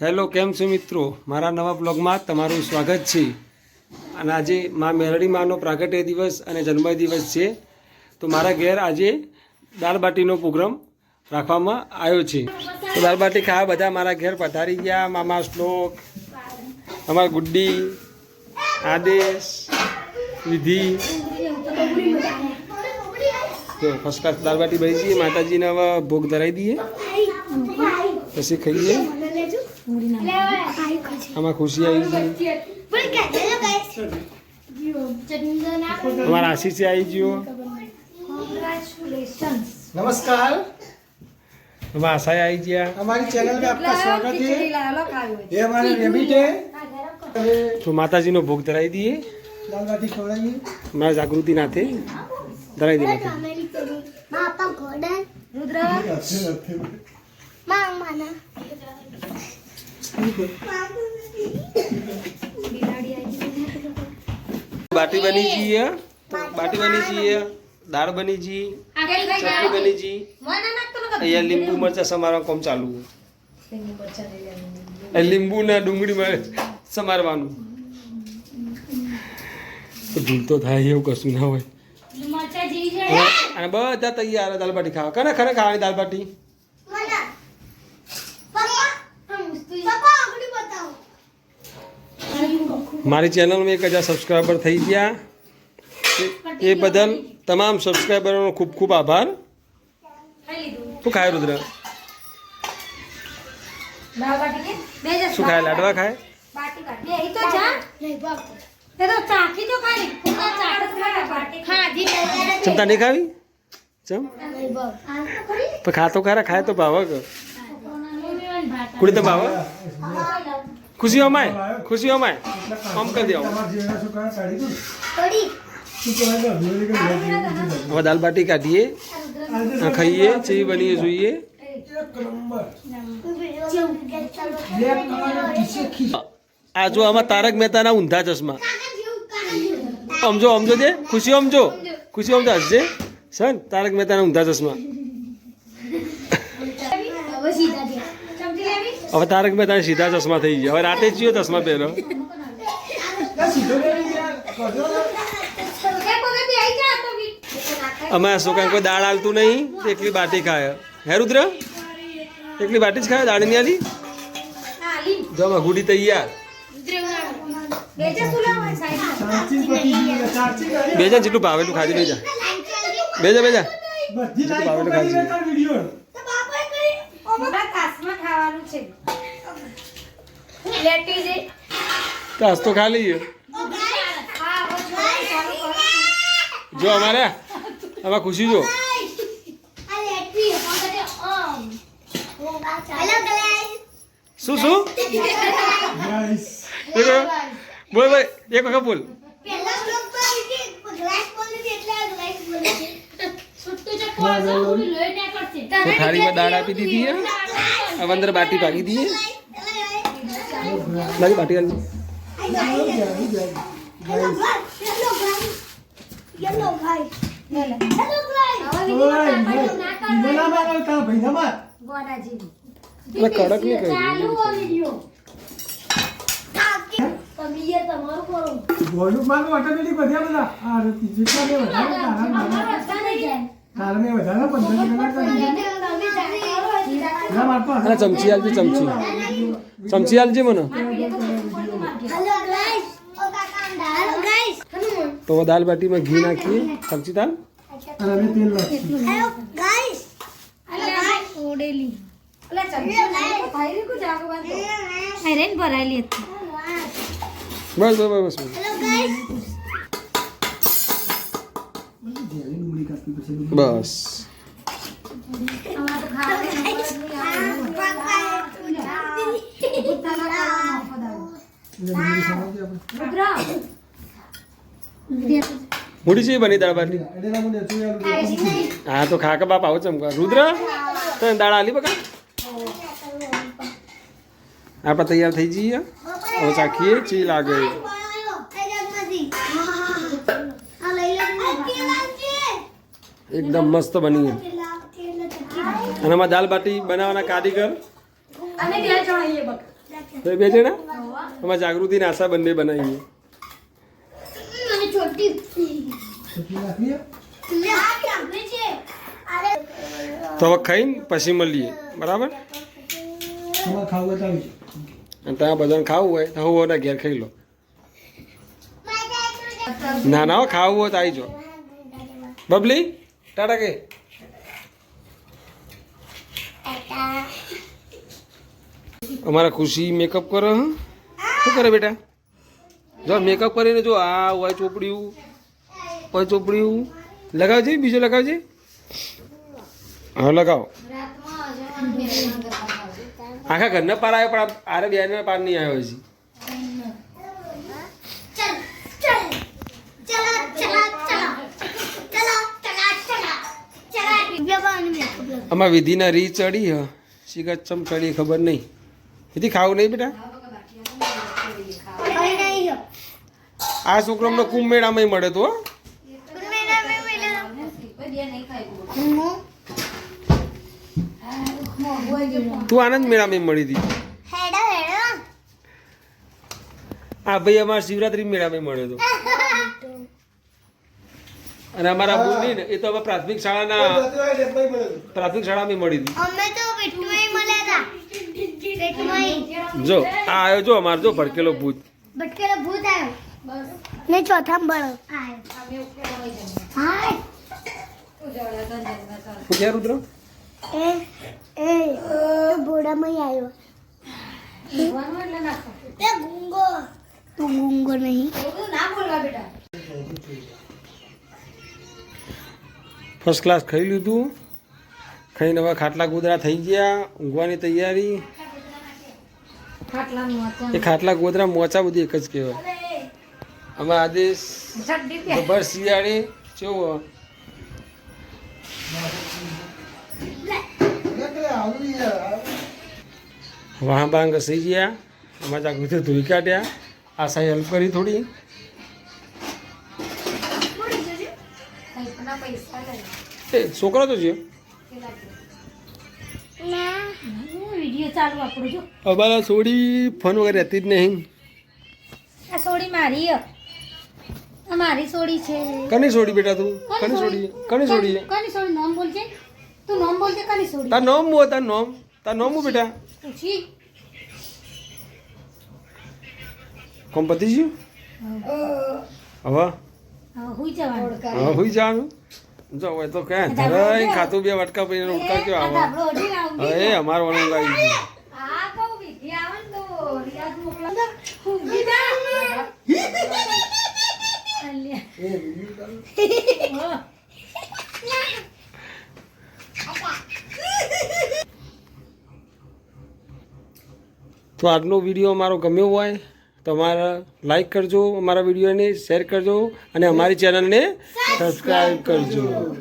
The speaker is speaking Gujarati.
હેલો, કેમ છો મિત્રો? મારા નવા બ્લોગમાં તમારું સ્વાગત છે. અને આજે મા મેલડી માનો પ્રાગટ્ય દિવસ અને જન્મદિવસ છે, તો મારા ઘેર આજે દાળ બાટીનો પ્રોગ્રામ રાખવામાં આવ્યો છે. તો દાળ બાટી ખાવા બધા મારા ઘેર પધારી ગયા. મામા શ્લોક, અમારા ગુડ્ડી, આદેશ, વિધિ. તો ફર્સ્ટ ક્લાસ દાળ બાટી બની જઈએ. માતાજીને હવે ભોગ ધરાવી દઈએ, પછી ખાઈએ. આમાં ખુશી આવી ગઈ, અમારા આશીષ આવી ગયો, नमस्कार, અમારા આશાએ આવી ગયા. हमारी चैनल में आपका स्वागत है। ये हमारे रेबिट है। તો માતાજીનો ભોગ ધરાવી દઈએ. दाल बाटी खवड़ाइए। મારા જાગૃતિ નાથે ધરાવી દઈએ. બાટી બની જઈએ, બાટી બની જઈએ, દાળ બની જી, ચટણી બની જી. અહીંયા લીંબુ મરચા સમારવાનું કામ ચાલુ. લીંબુ ને ડુંગળી સમારવાનું. ભૂલ તો થાય એવું કશું ના હોય. અને બધા તૈયાર દાળ બાટી ખાવા. કને ખરે ખાવાની દાળ બાટી? મારી ચેનલમાં 1000 સબસ્ક્રાઈબર થઈ ગયા. એ બદલ તમામ સબસ્ક્રાઈબરોનો ખૂબ ખૂબ આભાર. શું ખાય રુદ્ર? શું ખાય? લાડવા ખાય? ચમતા નહીં ખાવી? ચમ તો ખાતો ખરા, ખાય તો ભાવ કે કુડી તો ભાવ. ખુશીઓ માય, ખુશીઓ માય આમ કરી દેવો. હવે દાલ બાટી કાઢીએ, ખાઈએ, ચેવી બનીએ જોઈએ. આ જો આમાં તારક મહેતાના ઊંધા ચશ્મા. સમજો સમજો દે ખુશી, સમજો ખુશી, સમજો હસજે સર. તારક મહેતાના ઊંધા ચશ્મા. હવે તારક મહેતાના સીધા ચશ્મા થઈ ગયા. હવે રાતે જ ચશ્મા પહેરો. અમારા છોકરાને કોઈ દાળ હાલતું નહીં, એકલી બાટી ખાય. હે રુદ્ર? એકલી બાટી જ ખાય, દાળ નહીં હાલી? જો ગુડી તૈયાર. બેજા જેટલું ભાવે એટલું ખાજે. બેજા બેજા બેજા જેટલું ભાવે એટલું ખાજે. કાસ તો ખા લઈએ. જો અમારે આમાં ખુશી જો. શું શું બોલ ભાઈ, એક વખત બોલ. થાળીમાં દાળ આપી દીધી, હવે અંદર બાટી પાકી દઈએ. લાગી બાટી આવી. કડક નહીં કરી. ચમચી આલજે, ચમચી ચમચી આલજે મને. તો દાલ બાટીમાં ઘી નાખીએ. ચમચી તાલ બસ બસ બસ. બસ મોડી છે બની દાળ બાટી. હા તો ખા કે બાપ આવો ચમકા. રુદ્ર તો દાળ આલી બકા. આપણે તૈયાર થઈ જઈએ. હવે ચાખીએ ચી લાગે. એકદમ મસ્ત બની. અને આમાં દાલ બાટી બનાવવાના કારીગર તો બે જણા અમારે જાગૃતિ ને આશા બંને બનાવીએ તો હવે ખાઈને પછી મળીએ બરાબર અને ત્યાં બધાને ખાવું હોય તો હું ઓના ઘેર ખાઈ લો ના ના હો, ખાવું હોય તો આવી જાઓ બબલી ટાટા કે અમારા ખુશી મેકઅપ કરે હ શું કરે બેટા જો મેકઅપ કરીને જો આ હોય ચોપડીયું લગાવજે બીજો લગાવજે હા લગાવો આખા ઘરના પાર આવ્યો પણ આરે બેને પાર નહીં આવ્યો હજી આમાં વિધિના રી ચડી હ શીખર ચમ ચડી ખબર નહીં વિધિ ખાવું નહીં બેટા આ છોકરો અમને કુંભ મેળામાં મળે તો હો. તું આનંદ મેળામાં મળી હતી હા ભાઈ અમારા શિવરાત્રી મેળામાં મળ્યો હતો અને અમારા બુની ને એ તો હવે પ્રાથમિક શાળામાં મળી હતી જો આ આવ્યો જો અમારો જો ભડકેલો ભૂત ને ચોથા બળો શું ક્યાં રુદ્ર એ બોડામાં આવ્યો તું ગુંગો નહીં ફર્સ્ટ ક્લાસ ખાઈ લીધું ખાઈને હવે ખાટલા ગોદરા થઈ ગયા ઊંઘવાની તૈયારી એ ખાટલા ગોદરા મોચા બધી એક જ કહેવાય અમે આદેશ ગબર શિયાળે કેવો વાહ બાંગ ઘસી ગયા અમારા જાગૃતિ ધોઈ કાઢ્યા આશાએ હેલ્પ કરી થોડી એ છોકરો તો છે અમારા સોડી ફોન વગર રહેતી જ નહીં આ સોડી મારી મારી સોડી છે કની સોડી બેટા તું કની સોડી કની સોડી કની સોડી નામ બોલજે તું નામ બોલજે કની સોડી તાર નામ મો તાર નામ બેટા પૂછી કોમ પતી ગયું હવે હુઈ જવાનું હવે હુઈ જવાનું જો હોય તો ક્યાં ધરાઈ ખાતું બે વટકા પડીને ઉઠકા કયો આવો હવે અમારો ઊંઘ આવી ગયું આ બહુ વિધિ આવે ને તો રિયાદ મોકલા તો આજનો વિડીયો અમારો ગમ્યો હોય તો અમારા લાઈક કરજો અમારા વિડીયોને શેર કરજો અને અમારી ચેનલને સબસ્ક્રાઈબ કરજો